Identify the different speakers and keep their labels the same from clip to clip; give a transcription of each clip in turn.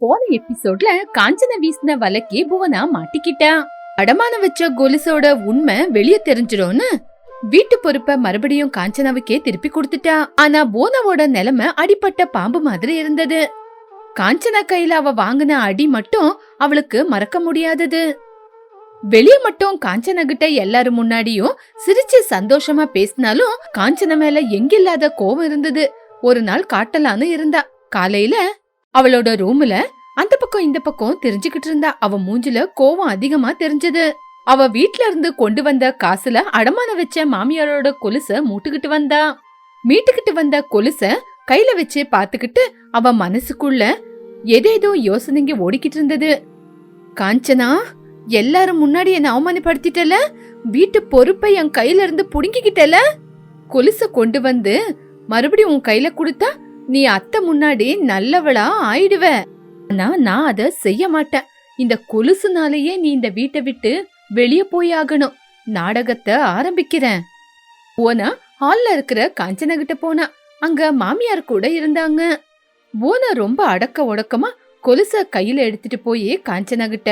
Speaker 1: போன எபிசோட்ல காஞ்சன வீசின வலைக்கு புவனா மாட்டிக்கிட்டா. அடமான வச்ச கொலுசோட உண்மை வெளிய தெரிஞ்சிடும்னு வீட்டு பொறுப்ப மறுபடியும் காஞ்சனாவுக்கே திருப்பி கொடுத்துட்டா. ஆனா புவனாவோட நிலைமை அடிப்பட்ட பாம்பு மாதிரி இருந்தது. காஞ்சனா கையில அவ வாங்கின அடி மட்டும் அவளுக்கு மறக்க முடியாதது. வெளிய மட்டும் காஞ்சனா கிட்ட எல்லாரும் முன்னாடியும் சிரிச்சு சந்தோஷமா பேசினாலும் காஞ்சனா மேல எங்கில்லாத கோவம் இருந்தது. ஒரு நாள் காட்டலான்னு இருந்தா. காலையில அவளோட ரூம்ல அந்த பக்கம் இந்த பக்கம் தெரிஞ்சுக்கிட்டு இருந்தா. அவ மூஞ்சில கோவம் அதிகமா தெரிஞ்சது. அவ வீட்ல இருந்து கொண்டு வந்த காசுல அடமான வச்ச மாமியாரோட கொலுச மீட்டுக்கிட்டு வந்த கொலுச கையில வச்சு பாத்துக்கிட்டு அவ மனசுக்குள்ள ஏதேதோ யோசனைங்க ஓடிக்கிட்டு இருந்தது. காஞ்சனா, எல்லாரும் முன்னாடி என்ன அவமானப்படுத்திட்டல, வீட்டு பொறுப்பை என் கையில இருந்து புடுங்கிக்கிட்டல, கொலுச கொண்டு வந்து மறுபடியும் உன் கையில குடுத்தா நீ அத்தை முன்னாடி நல்லவளா ஆயிடுவ. ஆனா நான் அத செய்ய மாட்டேன். இந்த கொலுசுனாலேயே நீ இந்த வீட்டை விட்டு வெளிய போய் ஆகணும். நாடகத்தை ஆரம்பிக்கிறேன். போனா ஹால்ல இருக்கிற காஞ்சனா கிட்ட போனா. அங்க மாமியார் கூட இருந்தாங்க. போனா ரொம்ப அடக்க ஒடக்கமா கொலுச கையில எடுத்துட்டு போய் காஞ்சனா கிட்ட,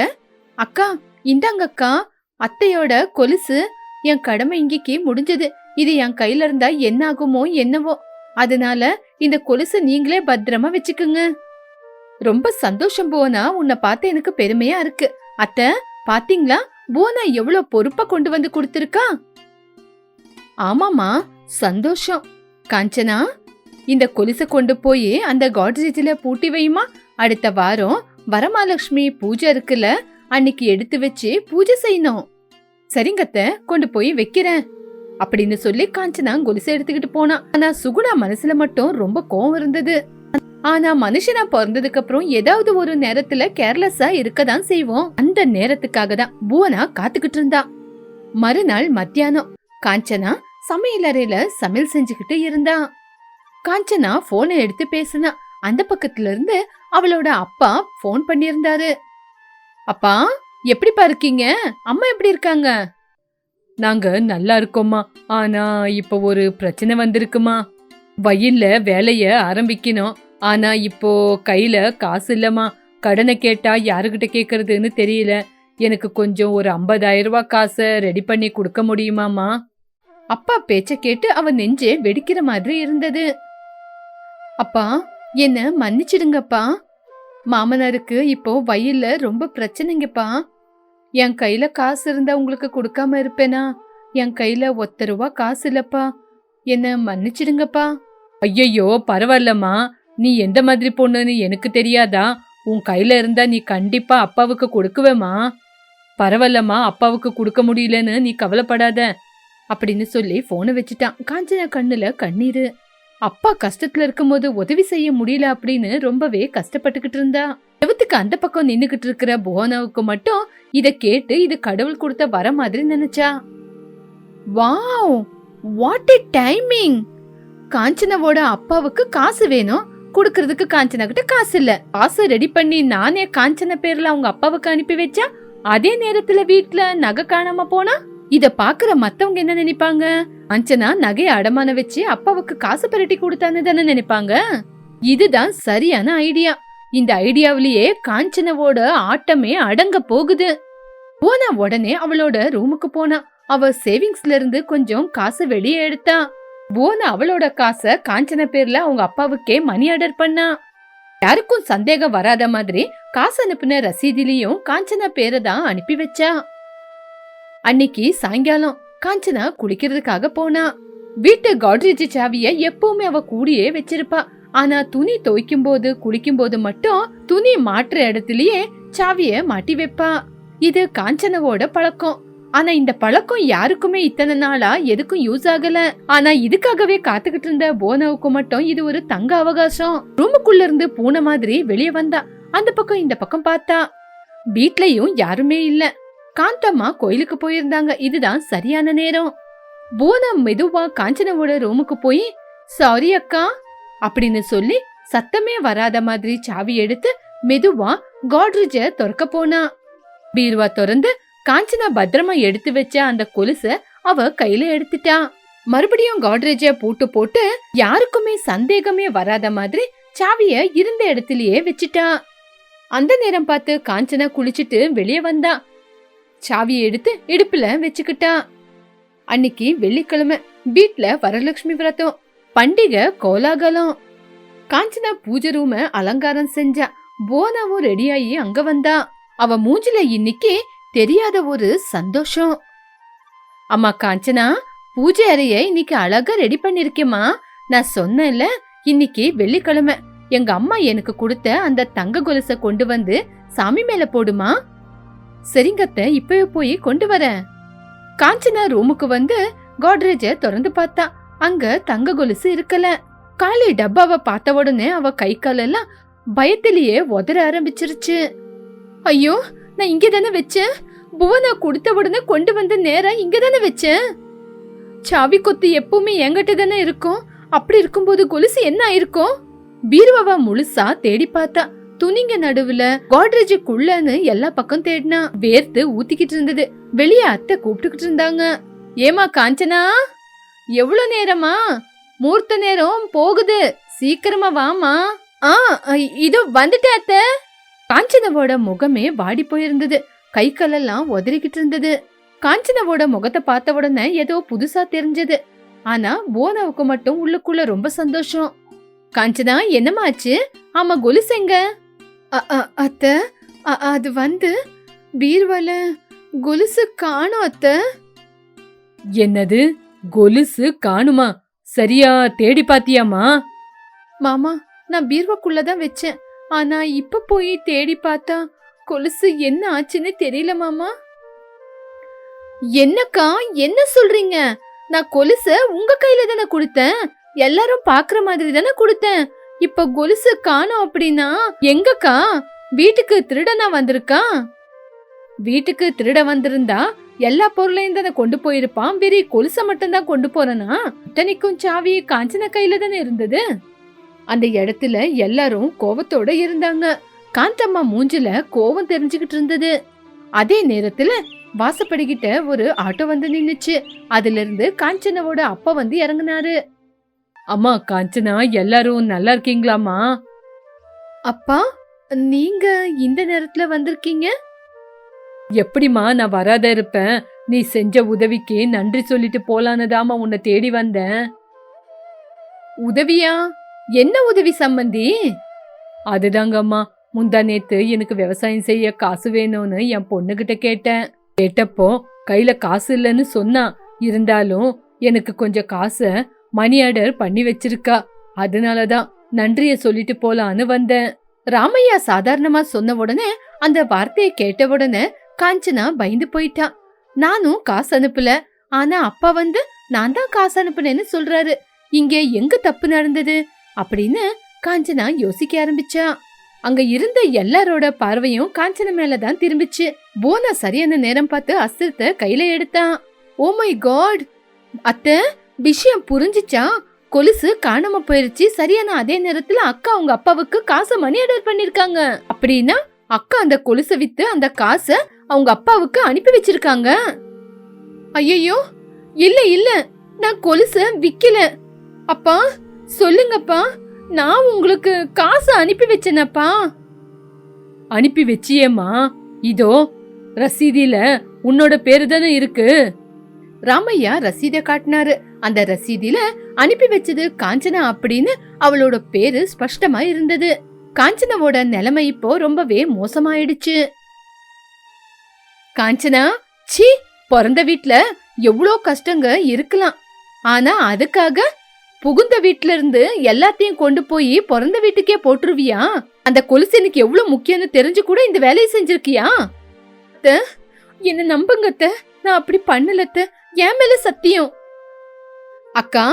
Speaker 1: அக்கா இந்தாங்க அக்கா, அத்தையோட கொலுசு. என் கடமை இங்கேக்கு முடிஞ்சது. இது என் கையில இருந்தா என்ன ஆகுமோ என்னவோ, அதனால இந்த கொலுசு நீங்களே பத்திரமா வச்சுக்குங்க. ரொம்ப சந்தோஷம் போனா, உன்னை பார்த்து எனக்கு பெருமையா இருக்கு. அத்தை பாத்தீங்களா, போனா எவ்வளவு பொறுப்பா கொண்டு வந்து கொடுத்திருக்கா. ஆமாமா, சந்தோஷம். காஞ்சனா, இந்த கொலுசை கொண்டு போய் அந்த காட்ரேஜ்ல பூட்டி வையுமா. அடுத்த வாரம் வரமகாலட்சுமி பூஜை இருக்குல்ல, அன்னைக்கு எடுத்து வச்சு பூஜை செய்யணும். சரிங்கத்த, கொண்டு போய் வைக்கிறேன் அப்படின்னு சொல்லி காஞ்சனா கொலுசை எடுத்துக்கிட்டு போனா. ஆனா சுகுணா மனசுல மட்டும் ரொம்ப கோவம் இருந்தது. ஆனா மனுஷனா பிறந்ததுக்கு அப்புறம் ஏதாவது ஒரு நேரத்துல கேர்லெஸ்ஸா இருக்கதான் செய்வோம். அந்த நேரத்துக்காக தான் புவனா காத்துக்கிட்டு இருந்தா. மறுநாள் மத்தியானம் காஞ்சனா சமையலறையில சமையல் செஞ்சுக்கிட்டு இருந்தா. காஞ்சனா போனை எடுத்து பேசினா. அந்த பக்கத்துல இருந்து அவளோட அப்பா போன் பண்ணியிருந்தாரு. அப்பா, எப்படிப்பா இருக்கீங்க? அம்மா எப்படி இருக்காங்க? நாங்க நல்லா இருக்கோம்மா. ஆனா இப்ப ஒரு பிரச்சனை வந்திருக்குமா. வயல்ல வேலைய ஆரம்பிக்கணும். ஆனா இப்போ கையில காசு இல்லம்மா. கடனை கேட்டா யாருகிட்ட கேக்குறதுன்னு தெரியல. எனக்கு கொஞ்சம் ஒரு 50,000 ரூபாய் காசை ரெடி பண்ணி கொடுக்க முடியுமாமா? அப்பா பேச்ச கேட்டு அவ நெஞ்சே வெடிக்கிற மாதிரி இருந்தது. அப்பா, என்ன மன்னிச்சிடுங்கப்பா. மாமனாருக்கு இப்போ வயல்ல ரொம்ப பிரச்சனைங்கப்பா. என் கையில காசு இருந்தா உங்களுக்கு கொடுக்காம இருப்பேனா? என் கையில ₹1 காசு இல்லப்பா. என்ன மன்னிச்சிடுங்கப்பா. ஐயையோ, பரவாயில்லம்மா. நீ எந்த மாதிரி பொண்ணுன்னு எனக்கு தெரியாதா? உன் கையில இருந்தா நீ கண்டிப்பா அப்பாவுக்கு கொடுக்குவேமா. பரவாயில்லம்மா, அப்பாவுக்கு கொடுக்க முடியலன்னு நீ கவலைப்படாத அப்படின்னு சொல்லி போனை வச்சுட்டான். காஞ்சனா கண்ணுல கண்ணீரு. அப்பா கஷ்டத்துல இருக்கும் போது உதவி செய்ய முடியல அப்படின்னு ரொம்பவே கஷ்டப்பட்டுக்கிட்டு இருந்தா. செவத்துக்கு அந்த பக்கம் நின்னுகிட்டு இருக்கிற புவனாவுக்கு மட்டும் இத கேட்டு இது கடவுள் கொடுத்த வர மாதிரி நினைச்சா. Wow, what a timing. காஞ்சனாவோட அப்பாவுக்கு காசு வேணும், குடுக்கறதுக்கு காஞ்சனா கிட்ட காசு இல்ல. காசு ரெடி பண்ணி நானே காஞ்சனா பேர்ல அவங்க அப்பாவுக்கு அனுப்பி வச்சா, அதே நேரத்துல வீட்டுல நகை காணாம போனா இத பாக்குற மத்தவங்க என்ன நினைப்பாங்க? காஞ்சனா நகைய அடமான வச்சு அப்பாவுக்கு காசு பெரட்டி கொடுத்தான்னு தானே நினைப்பாங்க. இதுதான் சரியான ஐடியா. இந்த ஐடியாவிலேயே காஞ்சனாவோட ஆட்டமே அடங்க போகுது. போனா உடனே அவளோட ரூமுக்கு போனா. அவ சேவிங்ஸ்ல இருந்து கொஞ்சம் காசு வெளியே எடுத்தா. போனா அவளோட காசை காஞ்சனா பேர்ல அவங்க அப்பாவுக்கே மணி ஆர்டர் பண்ணா. யாருக்கும் சந்தேகம் வராத மாதிரி காசு அனுப்பின ரசீதிலையும் காஞ்சனா பேரை தான் அனுப்பி வச்சா. அன்னைக்கு சாயங்காலம் காஞ்சனா குளிக்கிறதுக்காக போனா. வீட்டு காட்ரேஜ் சாவிய எப்பவுமே அவ கூடியே வச்சிருப்பா. ஆனா துணி துவைக்கும் போது குளிக்கும் போது மட்டும் துணி மாற்ற இடத்துலயே சாவிய மாட்டி வைப்பா. இது காஞ்சனாவோட பழக்கம். ஆனா இந்த பழக்கம் யாருக்குமே இத்தனை நாளா எதுக்கும் யூஸ் ஆகல. ஆனா இதுக்காகவே காத்துக்கிட்டு இருந்த போனாவுக்கு மட்டும் இது ஒரு தங்க அவகாசம். ரூமுக்குள்ள இருந்து பூனை மாதிரி வெளியே வந்தா. அந்த பக்கம் இந்த பக்கம் பார்த்தா. வீட்லயும் யாருமே இல்ல. காந்தம்மா கோயிலுக்கு போயிருந்தாங்க. இதுதான் சரியான நேரம். போனா மெதுவா காஞ்சனாவோட ரூமுக்கு போய், சாரி அக்கா அப்படின்னு சொல்லி சத்தமே வராத மாதிரி சாவி எடுத்து மெதுவா காட்ரேஜ திறக்க போனா. பீர்வா திறந்து காஞ்சனா பத்திரமா எடுத்து வச்ச அந்த கொலுச அவ கையில எடுத்துட்டா. மறுபடியும் காட்ரேஜ பூட்டு போட்டு யாருக்குமே சந்தேகமே வராத மாதிரி சாவிய இருந்த இடத்திலேயே வச்சுட்டா. அந்த நேரம் பார்த்து காஞ்சனா குளிச்சிட்டு வெளியே வந்தா. சாவியை எடுத்து இடுப்புல வச்சுக்கிட்டா. அன்னைக்கு வெள்ளிக்கிழமை வீட்ல வரலட்சுமி விரதம், பண்டிகை கோலாகலம். காஞ்சனா பூஜை ரூம அலங்காரம் செஞ்சா. போனாவும் ரெடியாயி அங்க வந்தா. அவ மூஞ்சில இன்னைக்கு தெரியாத ஒரு சந்தோஷம். அம்மா காஞ்சனா, பூஜை அறைய இன்னைக்கு அழகா ரெடி பண்ணிருக்கேம்மா. நான் சொன்னேன்ல, இன்னைக்கு வெள்ளிக்கிழமை எங்க அம்மா எனக்கு கொடுத்த அந்த தங்க கொலுச கொண்டு வந்து சாமி மேல போடுமா. சரிங்கத்த, இப்பவே போய் கொண்டு வரேன். காஞ்சனா ரூமுக்கு வந்து கோட்ரேஜ திறந்து பார்த்தா. அங்க தங்க கொலுசு இருக்கல. காலி டப்பாவை பார்த்த உடனே அவ கை காலெல்லாம் பயத்திலேயே உதற ஆரம்பிச்சிருச்சு. ஐயோ, நான் இங்க தானே வச்சேன். புவனா கொடுத்த உடனே கொண்டு வந்து நேரா இங்க தானே வச்சேன். சாவி கொத்து எப்பவுமே என்கிட்ட தானே இருக்கும். அப்படி இருக்கும்போது கொலுசு என்ன ஆயிருக்கும்? பீருவாவா முழுசா தேடி பார்த்தா. துணிங்க நடுவுல, கோட்ரேஜுக்குள்ளன்னு எல்லா பக்கம் தேடினா. வேர்த்து ஊத்திக்கிட்டு இருந்தது. வெளியே அத்தை கூப்பிட்டுக்கிட்டு இருந்தாங்க. ஏமா காஞ்சனா, எவ்வளவு நேரமா? மூர்த்த நேரம் போகுது, சீக்கிரமா வாமா. இதோ வந்துட்டேன் அத்தை. காஞ்சனாவோட முகமே வாடி போயிருந்தது. கை காலெல்லாம் உதறிக்கிட்டு இருந்தது. காஞ்சனாவோட முகத்தை பார்த்த உடனே ஏதோ புதுசா தெரிஞ்சது. ஆனா போனாவுக்கு மட்டும் உள்ளுக்குள்ள ரொம்ப சந்தோஷம். காஞ்சனா, என்னமாச்சு? ஆமா, கொலுசு எங்க? அத்தை, அது வந்து பீர்வால கொலுசு காணும் அத்தை. என்னது, கொலுசு காணுமா? சரியா தேடி பாத்தியாமா? மாமா, நான் பீர்வாக்குள்ளதான் வச்சேன். ஆனா இப்ப போய் தேடி பார்த்தா கொலுசு என்ன ஆச்சுன்னு தெரியல மாமா. என்னக்கா, என்ன சொல்றீங்க? நான் கொலுச உங்க கையில தானே கொடுத்தேன். எல்லாரும் பாக்குற மாதிரி தானே கொடுத்தேன். இப்ப கொலுசு காணோம் அப்படின்னா எங்கக்கா? வீட்டுக்கு திருடனா வந்திருக்கா? வீட்டுக்கு திருட வந்திருந்தா எல்லா பொருளையும் தானே கொண்டு போயிருப்பான். வெறி கொலுச மட்டும் தான் கொண்டு போறனா? இத்தனைக்கும் சாவி காஞ்சனா கையில தானே இருந்தது. அந்த இடத்துல எல்லாரும் கோவத்தோட இருந்தாங்க. காந்தம்மா மூஞ்சில கோவம் தெரிஞ்சுக்கிட்டு இருந்தது. அதே நேரத்துல வாசப்படிக்கிட்ட ஒரு ஆட்டோ வந்து நின்னுச்சு. அதுல இருந்து காஞ்சனாவோட அப்பா வந்து இறங்குனாரு. அம்மா காஞ்சனா, எல்லாரும் நல்லா இருக்கீங்களாமா? அப்பா, நீங்க இந்த நேரத்துல வந்திருக்கீங்க? எப்படிமா நான் வராத இருப்பேன்? நீ செஞ்ச உதவிக்கு நன்றி சொல்லிட்டு போலானதாமா உன்னை தேடி வந்தேன். உதவியா? என்ன உதவி சம்பந்தி? அதுதாங்கம்மா, முந்தா நேத்து எனக்கு விவசாயம் செய்ய காசு வேணும்னு என் பொண்ணுகிட்ட கேட்டேன். கேட்டப்போ கையில காசு இல்லைன்னு சொன்னா. இருந்தாலும் எனக்கு கொஞ்சம் காசை மணி ஆர்டர் பண்ணி வச்சிருக்கா. அதனாலதான் நன்றிய சொல்லிட்டு போலான்னு வந்தேன். ராமையா சாதாரணமா சொன்ன உடனே, அந்த வார்த்தையை கேட்ட உடனே காஞ்சனா பயந்து போயிட்டா. நானும் காசு அனுப்பல, ஆனா அப்பா வந்து நான் தான் காசு அனுப்புனேன்னு சொல்றாரு. இங்க எங்க தப்பு நடந்தது அப்படின்னு காஞ்சனா யோசிக்க ஆரம்பிச்சா. அங்க இருந்த எல்லாரோட பார்வையும் காஞ்சனா மேலதான் திரும்பிச்சு. போனா சரியான நேரம் பார்த்து அஸ்திரத்தை கையில எடுத்தான். ஓ மை காட் அத்தை, விஷயம் புரிஞ்சிச்சா? கொலுசு காணாம போயிருச்சு. சரியான அதே நேரத்துல அக்கா அவங்க அப்பாவுக்கு காசை மணி ஆர்டர் பண்ணிருக்காங்க. அப்படின்னா அக்கா அந்த கொலுசை வித்து அந்த காசை அவங்க அப்பாவுக்கு அனுப்பி வச்சிருக்காங்க. ஐயோ, இல்ல இல்ல, நான் கொலுச விக்கல. அப்பா சொல்லுங்கப்பா, நான் உங்களுக்கு காசு அனுப்பி வச்சேனப்பா. அனுப்பி வச்சியேமா? இதோ ரசீதில உன்னோட பேரு தானே இருக்கு. ராமையா ரசீத காட்டினாரு. அந்த ரசீதில அனுப்பி வச்சது காஞ்சனா அப்படின்னு அவளோட பேரு ஸ்பஷ்டமா இருந்தது. காஞ்சனாவோட நிலைமை இப்போ ரொம்பவே மோசமாயிடுச்சு. காஞ்சனா, சீ, பிறந்த வீட்ல எவ்வளோ கஷ்டங்க இருக்கலாம். ஆனா அதுக்காக புகுந்த வீட்ல இருந்து எல்லாத்தையும் கொண்டு போய் பிறந்த வீட்டுக்கே போட்டுருவியா? அந்த கொலுசு எனக்கு எவ்வளவு முக்கியம்னு தெரிஞ்சு கூட இந்த வேலையை செஞ்சிருக்கியா? என்ன நம்புங்கத்த, நான் அப்படி பண்ணலத்த, என் மேல சத்தியம். அக்கா,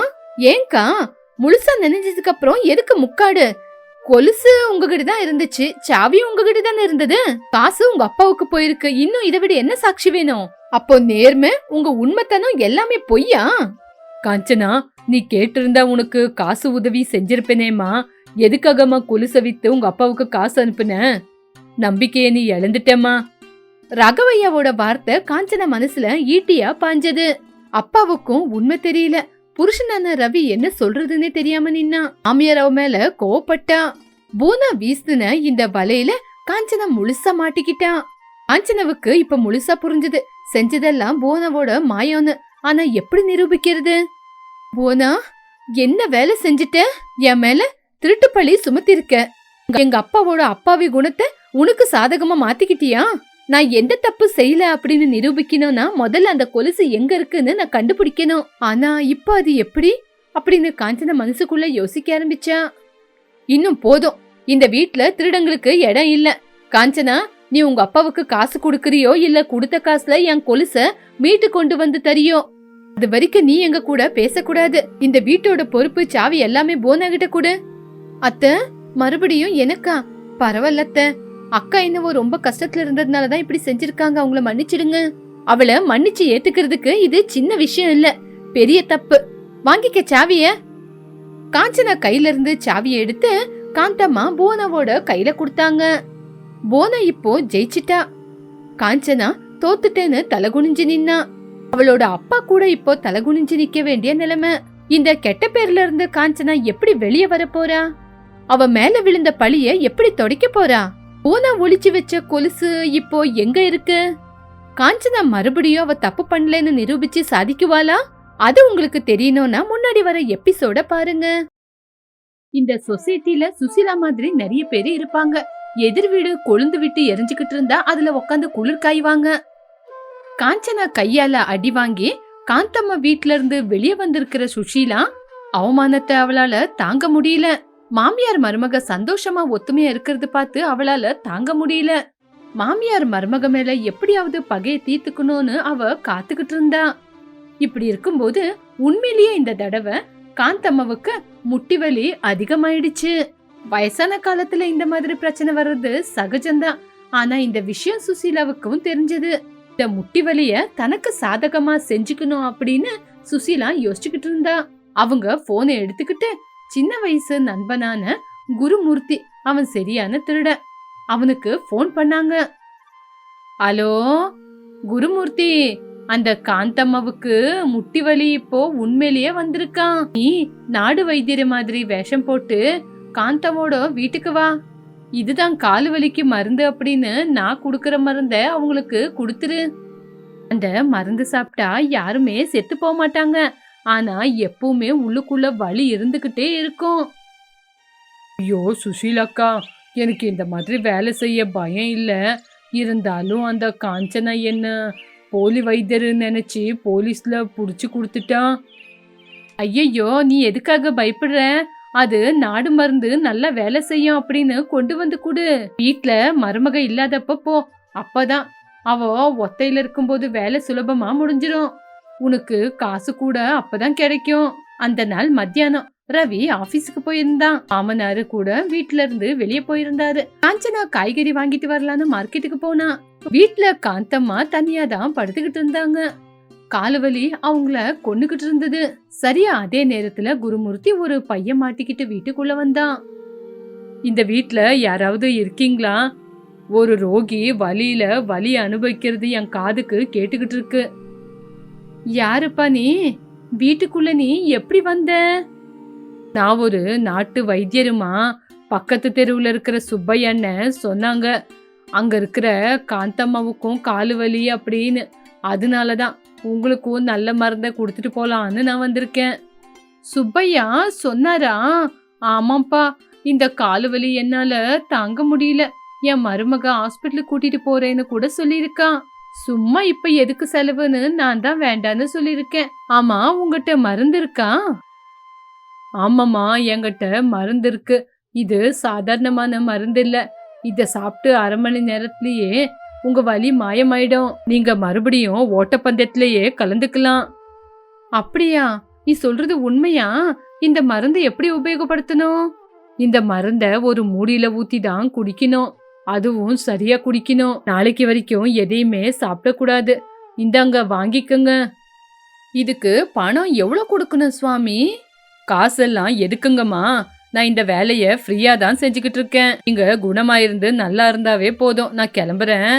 Speaker 1: ஏங்கா முழுசா நினைஞ்சதுக்கு அப்புறம் எதுக்கு முக்காடு? கொலுசு உங்ககிட்ட தான் இருந்துச்சு, சாவியும் உங்ககிட்ட தானே இருந்தது. காசு உங்க அப்பாவுக்கு போயிருக்கு. இன்னும் இதை விட என்ன சாட்சி வேணும்? அப்போ நேர்மை, உங்க உண்மைத்தனம் எல்லாமே பொய்யா? காஞ்சனா, நீ கேட்டிருந்தா உனக்கு காசு உதவி செஞ்சிருப்பேனேமா. எதுக்காகமா கொலுச வித்து உங்க அப்பாவுக்கு காசு அனுப்புன? நம்பிக்கைய நீ இழந்துட்டேமா. ராகவையாவோட வார்த்தை காஞ்சனா மனசுல ஈட்டியா பாஞ்சது. அப்பாவுக்கும் உண்மை தெரியல. புருஷனான ரவி என்ன சொல்றதுன்னே தெரியாம நின்னா. மாமியார் அவ மேல கோவப்பட்டா. பூனா வீசுன இந்த வலையில காஞ்சனா முழுசா மாட்டிக்கிட்டா. காஞ்சனாவுக்கு இப்ப முழுசா புரிஞ்சது செஞ்சதெல்லாம் போனாவோட மாயம்னு. ஆனா எப்படி நிரூபிக்கிறது? போனா, என்ன வேலை செஞ்சுட்ட? என் மேல திருட்டு பழி சுமத்திருக்க. எங்க அப்பாவோட அப்பாவி குணத்தை உனக்கு சாதகமா மாத்திக்கிட்டியா? நான் எந்த தப்பு செய்யல அப்படின்னு நிரூபிக்கணும்னா முதல்ல அந்த கொலுசு எங்க இருக்குன்னு நான் கண்டுபிடிக்கணும். ஆனா இப்ப அது எப்படி அப்படின்னு காஞ்சனா மனசுக்குள்ள யோசிக்க ஆரம்பிச்சா. இன்னும் போதும், இந்த வீட்ல திருடங்களுக்கு இடம் இல்ல. காஞ்சனா, நீ உங்க அப்பாவுக்கு காசு குடுக்கறியோ இல்ல குடுத்த காசுல என் கொலுச மீட்டு கொண்டு வந்து தரியோ, அது வரைக்கும் நீ எங்க கூட பேசக்கூடாது. இந்த வீட்டோட பொறுப்பு சாவி எல்லாமே போனா கிட்ட கொடு. அத்த, மறுபடியும் எனக்கா? பரவாயில்ல அத்த, அக்கா என்னவோ ரொம்ப கஷ்டத்துல இருந்ததுனாலதான் இப்படி செஞ்சிருக்காங்க, அவங்கள மன்னிச்சிடுங்க. அவளை மன்னிச்சு ஏத்துக்கிறதுக்கு இது சின்ன விஷயம் இல்ல, பெரிய தப்பு. வாங்கிக்க சாவிய. காஞ்சனா கையில இருந்து சாவிய எடுத்து காந்தம்மா போனாவோட கையில கொடுத்தாங்க. போனா இப்போ ஜெயிச்சிட்டா. காஞ்சனா தோத்துட்டேன்னு தலகுனிஞ்சு நின்னா. அவளோட அப்பா கூட இப்போ தலகுனிஞ்சு நிக்க வேண்டிய நிலைமை. இந்த கெட்ட பேர்ல இருந்து காஞ்சனா எப்படி வெளியே வர போறா? அவ மேல விழுந்த பழிய எப்படி தொடைக்க போறா? போனா ஒளிச்சு வச்ச கொலுசு இப்போ எங்க இருக்கு? காஞ்சனா மறுபடியும் அவ தப்பு பண்ணலன்னு நிரூபிச்சு சாதிக்குவாளா? அது உங்களுக்கு தெரியணும்னா முன்னாடி வர எபிசோட பாருங்க. இந்த சொசைட்டில சுசிலா மாதிரி நிறைய பேரு இருப்பாங்க. எதிர் வீடு கொழுந்து விட்டு எரிஞ்சுக்கிட்டு இருந்தா அதுல உட்காந்து குளிர் காய்வாங்க. காஞ்சனா கையால அடி வாங்கி காந்தம்மா வீட்ல இருந்து வெளியே வந்திருக்கிற சுஷீலா அவமானத்தை அவளால தாங்க முடியல. மாமியார் மருமக சந்தோஷமா ஒத்துமையா இருக்கிறது பார்த்து அவளால தாங்க முடியல. மாமியார் மருமக மேல எப்படியாவது பகையை தீர்த்துக்கணும்னு அவ காத்துக்கிட்டு இருந்தா. இப்படி இருக்கும்போது உண்மையிலேயே இந்த தடவை காந்தம்மாவுக்கு முட்டி வலி அதிகமாயிடுச்சு. வயசான காலத்துல இந்த மாதிரி பிரச்சனை வர்றது சகஜம்தான். ஆனா இந்த விஷயம் சுசீலாவுக்கும் தெரிஞ்சது. இந்த முட்டி வலிய தனக்கு சாதகமா செஞ்சுக்கணும் அப்படின்னு சுசீலா யோசிச்சுக்கிட்டு இருந்தா. அவங்க போனை எடுத்துக்கிட்டு சின்ன வயசு நண்பனான குருமூர்த்தி, அவன் சரியான திருட, அவனுக்கு போன் பண்ணாங்க. ஹலோ குருமூர்த்தி, அந்த காந்தம்மாவுக்கு முட்டி வலி இப்போ உண்மையிலேயே வந்திருக்கான். நீ நாடு வைத்தியர் மாதிரி வேஷம் போட்டு காந்தமோட வீட்டுக்கு வா. இதுதான் காலு வலிக்கு மருந்து அப்படின்னு நான் குடுக்கற மருந்த அவங்களுக்கு குடுத்துரு. அந்த மருந்து சாப்பிட்டா யாருமே செத்து போக மாட்டாங்க. ஆனா எப்பவுமே உள்ளுக்குள்ள வலி இருந்துகிட்டே இருக்கும். ஐயோ சுஷீலாக்கா, எனக்கு இந்த மாதிரி வேலை செய்ய பயம் இல்ல. இருந்தாலும் அந்த காஞ்சனா என்ன போலி வைத்தியர் நினைச்சு போலீஸ்ல புடிச்சு கொடுத்துட்டான். ஐயையோ, நீ எதுக்காக பயப்படுற? அது நாடு மருந்து நல்லா வேலை செய்யும் அப்படின்னு கொண்டு வந்து குடு. வீட்ல மருமக இல்லாதப்ப போ, அப்பதான் அவ ஒத்தையில இருக்கும்போது வேலை சுலபமா முடிஞ்சிரும். உனக்கு காசு கூட அப்பதான் கிடைக்கும். அந்த நாள் மத்தியானம் ரவி ஆபீஸுக்கு போயிருந்தான். மாமனாரு கூட வீட்ல இருந்து வெளியே போயிருந்தாரு. காஞ்சனா காய்கறி வாங்கிட்டு வரலான்னு மார்க்கெட்டுக்கு போனா. வீட்ல காந்தம்மா தனியா தான் படுத்துக்கிட்டு இருந்தாங்க. காலுவலி அவங்கள கொன்னுகிட்டு இருந்தது. சரியா அதே நேரத்துல குருமூர்த்தி ஒரு பையன் மாட்டிக்கிட்டு வீட்டுக்குள்ள வந்தான். இந்த வீட்ல யாராவது இருக்கீங்களா? ஒரு ரோகி வலியில வலி அனுபவிக்கிறது என் காதுக்கு கேட்டுக்கிட்டு இருக்கு. யாருப்பா நீ? வீட்டுக்குள்ள நீ எப்படி வந்த? நான் ஒரு நாட்டு வைத்தியருமா. பக்கத்து தெருவுல இருக்கிற சுப்பையண்ண சொன்னாங்க, அங்க இருக்கிற காந்தம்மாவுக்கும் காலு வலி அப்படின்னு. அதனாலதான் உங்களுக்கும் நல்ல மருந்த கொடுத்துட்டு போலான்னு நான் வந்திருக்கேன். சுப்பையா சொன்னாரா? ஆமாப்பா, இந்த காலு வலி என்னால தாங்க முடியல, என் மருமக ஹாஸ்பிட்டலுக்கு கூட்டிட்டு போறேன்னு கூட சொல்லியிருக்கான். சும்மா இப்ப எதுக்கு செலவுன்னு நான் தான் வேண்டான்னு சொல்லியிருக்கேன். ஆமா, உங்ககிட்ட மருந்து இருக்கா? ஆமாமா, என்கிட்ட மருந்து இருக்கு. இது சாதாரணமான மருந்து இல்ல. இத சாப்பிட்டு 1/2 மணி நேரத்திலேயே உங்க வலி மாயமாயிடும். நீங்க மறுபடியும் ஓட்டப்பந்தயத்திலேயே கலந்துக்கலாம். அப்படியா? நீ சொல்றது உண்மையா? இந்த மருந்து எப்படி உபயோகப்படுத்தணும்? இந்த மருந்த ஒரு மூடியில ஊத்தி தான் குடிக்கணும். அதுவும் சரியா குடிக்கணும். நாளைக்கு வரைக்கும் எதையுமே சாப்பிடக்கூடாது. இந்தாங்க வாங்கிக்கங்க. இதுக்கு பணம் எவ்வளவு கொடுக்கணும் சுவாமி? காசெல்லாம் எதுக்குங்கம்மா? நான் இந்த வேலைய ஃப்ரீயா தான் செஞ்சுக்கிட்டு இருக்கேன். நீங்க குணமாயிருந்து நல்லா இருந்தாவே போதும். நான் கிளம்புறேன்.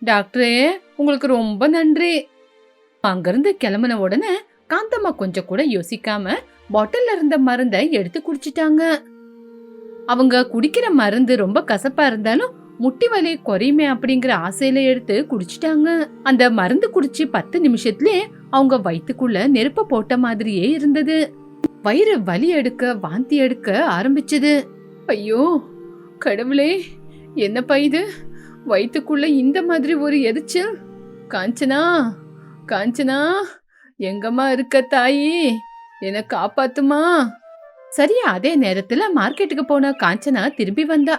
Speaker 1: டாக்டரே, உங்களுக்கு ரொம்ப நன்றி. அங்கிருந்து கிளம்பின உடனே காந்தம்மா கொஞ்சம் கூட யோசிக்காம பாட்டில்ல இருந்த மருந்தை எடுத்து குடிச்சிட்டாங்க. அவங்க குடிக்கிற மருந்து ரொம்ப கசப்பா இருந்தாலும் முட்டி வலி குறையுமே அப்படிங்கிற ஆசையில எடுத்து குடிச்சிட்டாங்க. அந்த மருந்து குடிச்சு 10 நிமிஷத்துலயே அவங்க வயித்துக்குள்ள நெருப்ப போட்ட மாதிரியே இருந்தது. வயிறு வலி எடுக்க வாந்தி எடுக்க ஆரம்பிச்சது. ஐயோ கடவுளே, என்னப்பா இது, வயித்துக்குள்ள இந்த மாதிரி ஒரு எரிச்சல். காஞ்சனா, காஞ்சனா, எங்கம்மா இருக்க தாயி, என்ன காப்பாத்துமா. சரியா அதே நேரத்துல மார்க்கெட்டுக்கு போன காஞ்சனா திரும்பி வந்தா.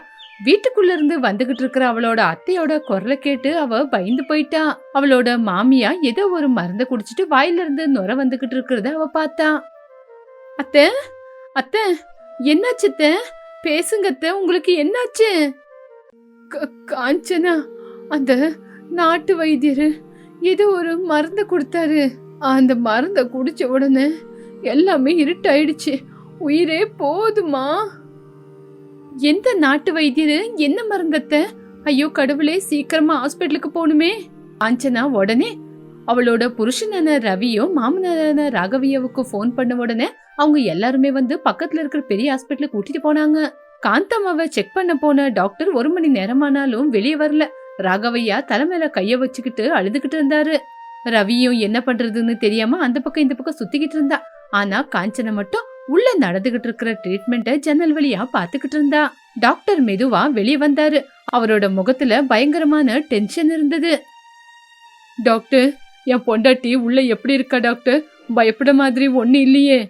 Speaker 1: வீட்டுக்குள்ள இருந்து வந்துகிட்டு இருக்கிற அவளோட அத்தையோட குரலை கேட்டு அவ பயந்து போயிட்டா. அவளோட மாமியா ஏதோ ஒரு மருந்த குடிச்சிட்டு வாயில இருந்து நுர வந்துகிட்டு இருக்கிறத அவ பார்த்தா. அத்தை, அத்தை, என்னாச்சு அத்தை? பேசுங்க அத்தை, உங்களுக்கு என்னாச்சு? காஞ்சனா, அந்த நாட்டு வைத்தியரு ஏதோ ஒரு மருந்த கொடுத்தாரு. அந்த மருந்த குடிச்ச உடனே எல்லாமே இருட்டாயிடுச்சு, உயிரே போதுமா. எந்த நாட்டு வைத்தியரு, என்ன மருந்தத்த? ஐயோ கடவுளே, சீக்கிரமா ஹாஸ்பிட்டலுக்கு போகணுமே. காஞ்சனா உடனே அவளோட புருஷனான ரவியும் மாமனாரான ராகவியாவுக்கு போன் பண்ண உடனே அவங்க எல்லாருமே வந்து பக்கத்துல இருக்கிற பெரிய ஹாஸ்பிட்டலுக்கு கூட்டிட்டு போனாங்க. காந்தம்மாவை செக் பண்ண போன டாக்டர் 1 மணி நேரமானாலும் வெளியே வரல. ராகவையா தலைமையில கைய வச்சுக்கிட்டு அழுதுகிட்டு இருந்தாரு. ரவியும் என்ன பண்றதுன்னு தெரியாம அந்த பக்கம் இந்த பக்கம் சுத்திக்கிட்டு இருந்தா. ஆனா காஞ்சனை மட்டும் உள்ள நடந்துகிட்டு இருக்கிற ட்ரீட்மெண்ட ஜன்னல் வழியா பாத்துக்கிட்டு இருந்தா. டாக்டர் மெதுவா வெளியே வந்தாரு. அவரோட முகத்துல பயங்கரமான டென்ஷன் இருந்தது. டாக்டர், என் பொண்டாட்டி உள்ள எப்படி இருக்கா டாக்டர்? பயப்பட மாதிரி ஒண்ணு இல்லையே.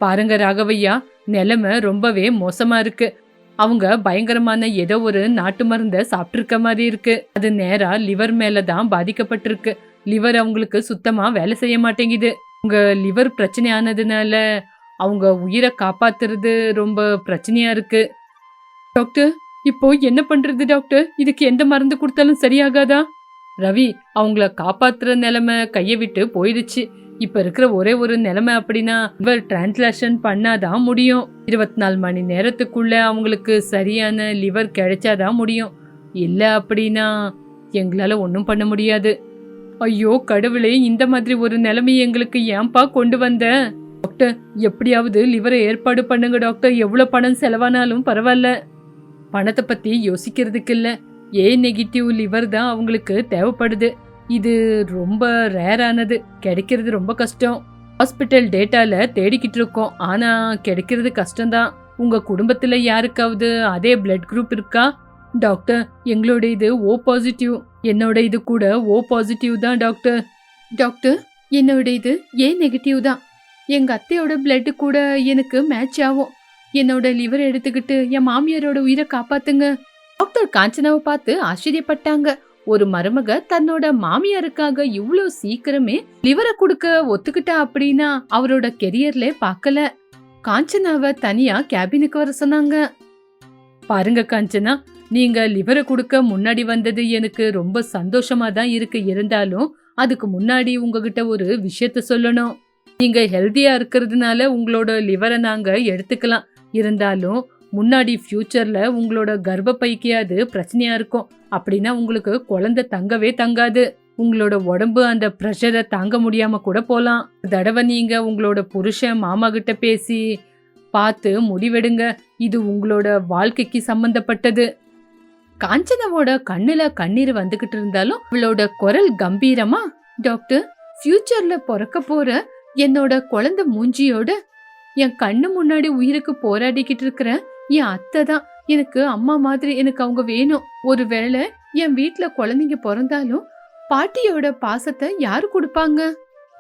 Speaker 1: பாருங்க ராகவையா, நிலைமை ரொம்பவே மோசமா இருக்கு. அவங்க பயங்கரமான ஏதோ ஒரு நாட்டு மருந்த சாப்பிட்டு இருக்க மாதிரி இருக்கு. அது நேரா லிவர் மேலதான் பாதிக்கப்பட்டிருக்கு. லிவர் அவங்களுக்கு சுத்தமா வேலை செய்ய மாட்டேங்குது. உங்க லிவர் பிரச்சனை ஆனதுனால அவங்க உயிரை காப்பாத்துறது ரொம்ப பிரச்சனையா இருக்கு. டாக்டர், இப்போ என்ன பண்றது டாக்டர்? இதுக்கு எந்த மருந்து கொடுத்தாலும் சரியாகாதா? ரவி, அவங்கள காப்பாத்துற நிலைமை கையை விட்டு போயிடுச்சு. இப்ப இருக்கிற ஒரே ஒரு நிலைமை அப்படின்னா லிவர் டிரான்ஸ்லேஷன் பண்ணாதான் முடியும். 24 மணி நேரத்துக்குள்ள அவங்களுக்கு சரியான லிவர் கிடைச்சாதான் முடியும். இல்ல அப்படின்னா எங்களால ஒன்னும் பண்ண முடியாது. ஐயோ கடவுளே, இந்த மாதிரி ஒரு நிலைமையை எங்களுக்கு ஏன்பா கொண்டு வந்த? டாக்டர், எப்படியாவது லிவரை ஏற்பாடு பண்ணுங்க டாக்டர். எவ்வளவு பணம் செலவானாலும் பரவாயில்ல. பணத்தை பத்தி யோசிக்கிறதுக்கு இல்ல, ஏ நெகட்டிவ் லிவர் தான் அவங்களுக்கு தேவைப்படுது. இது ரொம்ப ரேரானது, கிடைக்கிறது ரொம்ப கஷ்டம். ஹாஸ்பிட்டல் டேட்டால தேடிக்கிட்டு இருக்கோம், ஆனா கிடைக்கிறது கஷ்டம்தான். உங்க குடும்பத்துல யாருக்காவது அதே பிளட் குரூப் இருக்கா? டாக்டர், எங்களோட இது O பாசிட்டிவ். என்னோட இது கூட O பாசிட்டிவ் தான் டாக்டர். டாக்டர், என்னோட இது A நெகட்டிவ் தான். எங்க அத்தையோட பிளட் கூட எனக்கு மேட்ச் ஆகும். என்னோட லிவர் எடுத்துக்கிட்டு என் மாமியாரோட உயிரை காப்பாத்துங்க. டாக்டர் காஞ்சனாவை பார்த்து ஆச்சரியப்பட்டாங்க. ஒரு மருமக தன்னோட மாமியாருக்காக இவ்வளவு சீக்கிரமே லிவரை கொடுக்க ஒத்துக்கிட்டா அப்படின்னா அவரோட கெரியர்ல பார்க்கல. காஞ்சனாவை தனியா கேபினுக்கு வர சொன்னாங்க. பாருங்க காஞ்சனா, நீங்க லிவரை கொடுக்க முன்னாடி வந்தது எனக்கு ரொம்ப சந்தோஷமா தான் இருக்கு. இருந்தாலும் அதுக்கு முன்னாடி உங்ககிட்ட ஒரு விஷயத்த சொல்லணும். நீங்க ஹெல்தியா இருக்கிறதுனால உங்களோட லிவரை நாங்க எடுத்துக்கலாம். இருந்தாலும் முன்னாடி ஃபியூச்சர்ல உங்களோட கர்ப்பப்பைக்கு அது பிரச்சனையா இருக்கும். அப்படின்னா உங்களுக்கு குழந்தை தங்கவே தங்காது. உங்களோட உடம்பு அந்த பிரஷரை தாங்க முடியாம கூட போலாம். தடவை நீங்க உங்களோட புருஷன் மாமா கிட்ட பேசி பார்த்து முடிவெடுங்க. இது உங்களோட வாழ்க்கைக்கு சம்பந்தப்பட்டது. காஞ்சனாவோட கண்ணுல கண்ணீர் வந்துகிட்டு இருந்தாலும் அவளோட குரல் கம்பீரமா, டாக்டர், ஃபியூச்சர்ல பிறக்க போற என்னோட குழந்தை மூஞ்சியோட என் கண்ணு முன்னாடி உயிருக்கு போராடிக்கிட்டு இருக்கிற என் அத்தை தான் எனக்கு அம்மா மாதிரி. எனக்கு அவங்க வேணும். ஒருவேளை என் வீட்டுல குழந்தைங்க பிறந்தாலும் பாட்டியோட பாசத்தை யாரு கொடுப்பாங்க?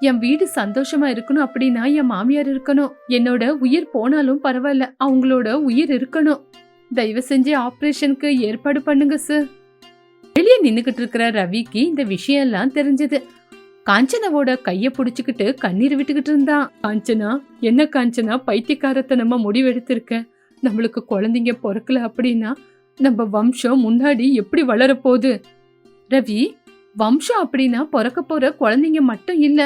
Speaker 1: என் வீடு சந்தோஷமா இருக்கணும் அப்படின்னா என் மாமியார் இருக்கணும். என்னோட உயிர் போனாலும் பரவாயில்ல, அவங்களோட உயிர் இருக்கணும். தயவு செஞ்சு ஆபரேஷனுக்கு ஏற்பாடு பண்ணுங்க சார். வெளியே நின்னுகிட்டு இருக்கிற ரவிக்கு இந்த விஷயம் எல்லாம் தெரிஞ்சது. காஞ்சனாவோட கைய புடிச்சுக்கிட்டு கண்ணீர் விட்டுக்கிட்டு இருந்தான். காஞ்சனா, என்ன காஞ்சனா, பைத்தியக்காரத்தனமா முடிவெடுத்திருக்க. நம்மளுக்கு குழந்தைங்க பிறக்கல அப்படின்னா நம்ம வம்சம் முன்னாடி எப்படி வளரப்போகுது? ரவி, வம்சம் அப்படின்னா பிறக்க போற குழந்தைங்க மட்டும் இல்ல,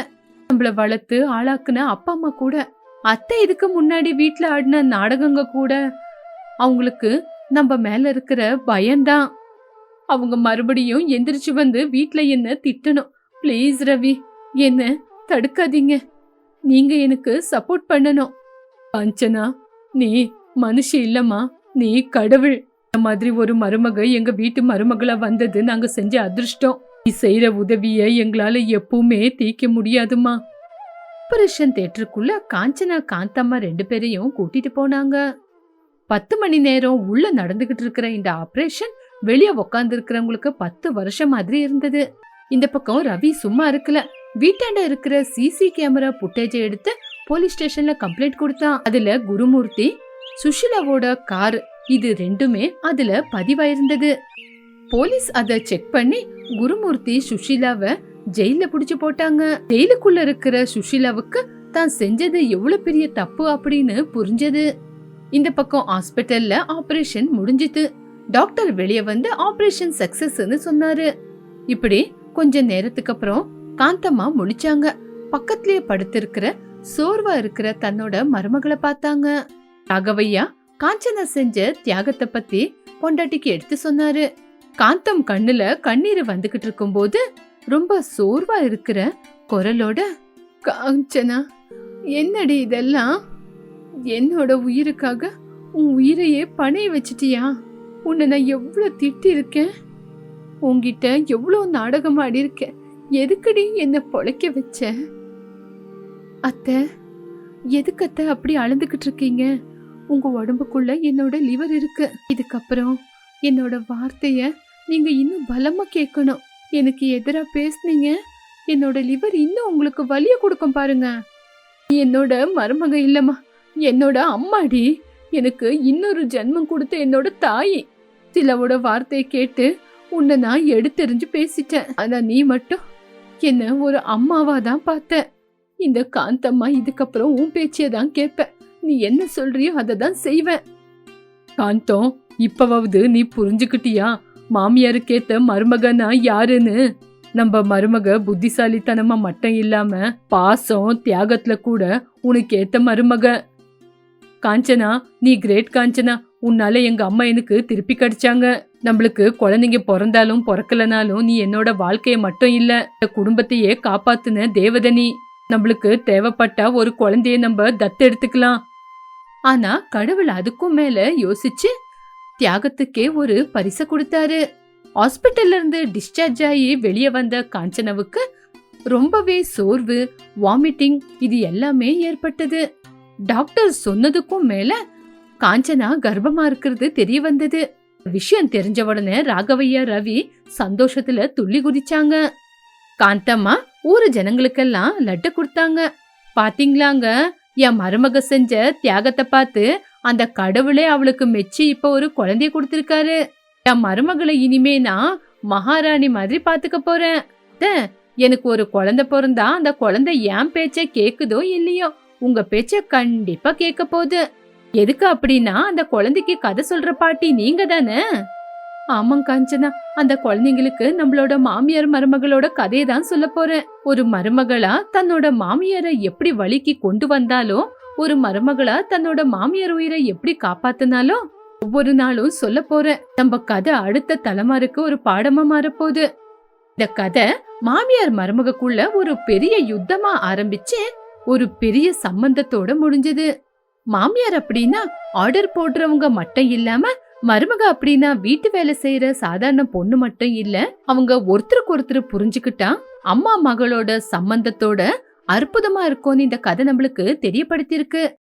Speaker 1: நம்மள வளர்த்து ஆளாக்குன அப்பா அம்மா கூட. அத்தை இதுக்கு முன்னாடி வீட்டுல ஆடின நாடகங்க கூட அவங்களுக்கு நம்ம மேல இருக்கிற பயம்தான். அவங்க மறுபடியும் எந்திரிச்சு வந்து வீட்டுல என்ன திட்டணும். பிளீஸ் ரவி, என்ன தடுக்காதீங்க. நீங்க எனக்கு சப்போர்ட் பண்ணணும். காஞ்சனா, நீ மனுஷி இல்லம்மா, நீ கடவுள். இந்த மாதிரி ஒரு மருமக எங்க வீட்டு மருமகளா வந்தது நாங்க செஞ்ச அதிர்ஷ்டம். நீ செய்யற உதவிய எங்களால எப்பவுமே தீர்க்க முடியாதுமா. ஆபரேஷன் தியேட்டருக்குள்ள காஞ்சனா காந்தம்மா 2 பேரையும் கூட்டிட்டு போனாங்க. 10 மணி நேரம் உள்ள நடந்துகிட்டு இருக்கிற இந்த ஆபரேஷன் வெளியே உக்காந்து இருக்கிறவங்களுக்கு 10 வருஷம் மாதிரி இருந்தது. இந்த பக்கம் ரவி சும்மா இருக்கல. வீட்டாண்ட இருக்கிற சிசி கேமரா புட்டேஜை எடுத்து போலீஸ் ஸ்டேஷன்ல கம்ப்ளைண்ட் கொடுத்தான். அதுல குருமூர்த்தி, சுஷிலாவோட கார் இது ரெண்டுமே அதுல பதிவாயிருந்தது. போலீஸ் அத செக் பண்ணி குருமூர்த்தி சுஷிலாவை ஜெயில புடிச்சு போட்டாங்க. ஜெயிலுக்குள்ள இருக்கிற சுஷிலாவுக்கு தான் செஞ்சது எவ்வளவு பெரிய தப்பு அப்படின்னு புரிஞ்சது. இந்த பக்கம் ஹாஸ்பிட்டல்ல ஆபரேஷன் முடிஞ்சிட்டு டாக்டர் வெளியே வந்து ஆபரேஷன் சக்சஸ்ன்னு சொன்னாரு. இப்படி கொஞ்ச நேரத்துக்கு அப்புறம் காந்தம்மா முழிச்சாங்க. பக்கத்திலேயே படுத்திருக்கிற சோர்வா இருக்கிற தன்னோட மருமகளை பார்த்தாங்க. ராகவையா காஞ்சனா செஞ்ச தியாகத்தை பத்தி பொண்டாட்டிக்கு எடுத்து சொன்னாரு. காந்தம் கண்ணுல கண்ணீர் வந்துகிட்டு இருக்கும் போது ரொம்ப சோர்வா இருக்கிற குரலோட, காஞ்சனா என்னடி இதெல்லாம்? என்னோட உயிருக்காக உன் உயிரையே பணைய வச்சிட்டியா? உன்னை நான் எவ்வளவு திட்டி இருக்கேன், உன்கிட்ட எவ்வளவு நாடகம் ஆடி இருக்கேன். எதுக்கடி என்ன பொழைக்க வச்ச? அத்தை, எதுக்கு அத்தை அப்படி அழுந்துகிட்டு இருக்கீங்க? உங்க உடம்புக்குள்ள என்னோட லிவர் இருக்கு. இதுக்கப்புறம் என்னோட வார்த்தைய நீங்க இன்னும் பலமா கேட்கணும். எனக்கு எதிரா பேசுனீங்க, என்னோட லிவர் இன்னும் உங்களுக்கு வலிய கொடுக்கும் பாருங்க. என்னோட மருமக இல்லம்மா, என்னோட அம்மாடி. எனக்கு இன்னொரு ஜென்மம் கொடுத்த என்னோட தாயி. சிலவோட வார்த்தையை கேட்டு உன்னை நான் எடுத்தெறிஞ்சு பேசிட்டேன். ஆனா நீ மட்டும் என்ன ஒரு அம்மாவா தான் பார்த்த. இந்த காந்தம்மா இதுக்கப்புறம் உன் பேச்சியதான் கேட்பேன். நீ என்ன சொல்றியோ அதை தான் செய்வேன். காந்தம், இப்பவாவது நீ புரிஞ்சுக்கிட்டியா மாமியாருக்கேத்த மருமகனா யாருன்னு? நம்ம மருமக புத்திசாலித்தனமா மட்டும் இல்லாம பாசம் தியாகத்துல கூட உனக்கு ஏத்த மருமக. காஞ்சனா, நீ கிரேட் காஞ்சனா. உன்னால எங்க அம்மா எனக்கு திருப்பி கிடைச்சாங்க. நம்மளுக்கு குழந்தைங்க பிறந்தாலும் பிறக்கலனாலும் நீ என்னோட வாழ்க்கைய மட்டும் இல்ல, இந்த குடும்பத்தையே காப்பாத்துன தேவதனி. நம்மளுக்கு தேவைப்பட்டா ஒரு குழந்தைய நம்ம தத்து எடுத்துக்கலாம். ஆனா கடவுள் அதுக்கும் மேல யோசிச்சு தியாகத்துக்கே ஒரு பரிசை கொடுத்தாரு. ஹாஸ்பிட்டல்ல இருந்து டிஸ்சார்ஜ் ஆகி வெளியே வந்த காஞ்சனாவுக்கு ரொம்பவே சோர்வு, வாமிட்டிங் இது எல்லாமே ஏற்பட்டது. டாக்டர் சொன்னதுக்கும் மேல காஞ்சனா கர்ப்பமா இருக்கிறது தெரிய வந்தது. விஷயம் தெரிஞ்ச உடனே ராகவையா ரவி சந்தோஷத்துல துள்ளி குதிச்சாங்க. காந்தம்மா ஊரு ஜனங்களுக்கெல்லாம் லட்டு கொடுத்தாங்க. பாத்தீங்களாங்க, என் மருமக செஞ்ச தியாகத்தை பார்த்து அந்த கடவுளே அவளுக்கு மெச்சி இப்ப ஒரு குழந்தைய கொடுத்திருக்காரு. என் மருமகளை இனிமே நான் மகாராணி மாதிரி பாத்துக்க போறேன். எனக்கு ஒரு குழந்தை பிறந்தா அந்த குழந்தை என் பேச்ச கேக்குதோ இல்லையோ, உங்க பேச்ச கண்டிப்பா கேட்க போகுது. எதுக்கு அப்படின்னா அந்த குழந்தைக்கு கதை சொல்ற பாட்டி நீங்க தானே? ஆமாங்க காஞ்சனா, அந்த குழந்தைங்களுக்கு நம்மளோட மாமியார் மருமகளோட கதையை தான் சொல்ல போறேன். ஒரு மருமகளா தன்னோட மாமியாரை எப்படி வழிக்கு கொண்டு வந்தாலும், ஒரு மருமகளா தன்னோட மாமியார் உயிரை எப்படி காப்பாத்தினாலும் ஒவ்வொரு நாளும் சொல்ல போறேன். நம்ம கதை அடுத்த தலைமுறைக்கு ஒரு பாடமா மாறப்போகுது. இந்த கதை மாமியார் மருமகக்குள்ள ஒரு பெரிய யுத்தமா ஆரம்பிச்சு ஒரு பெரிய சம்பந்தத்தோட முடிஞ்சது. மாமியார் அப்படின்னா ஆர்டர் போடுறவங்க மட்டும் இல்லாம, மருமக அப்படின்னா வீட்டு வேலை செய்யற சாதாரண பொண்ணு மட்டும் இல்ல. அவங்க ஒருத்தருக்கு ஒருத்தர் புரிஞ்சுக்கிட்டா அம்மா மகளோட சம்பந்தத்தோட அற்புதமா இருக்கும்னு இந்த கதை நம்மளுக்கு தெரியப்படுத்திருக்கு.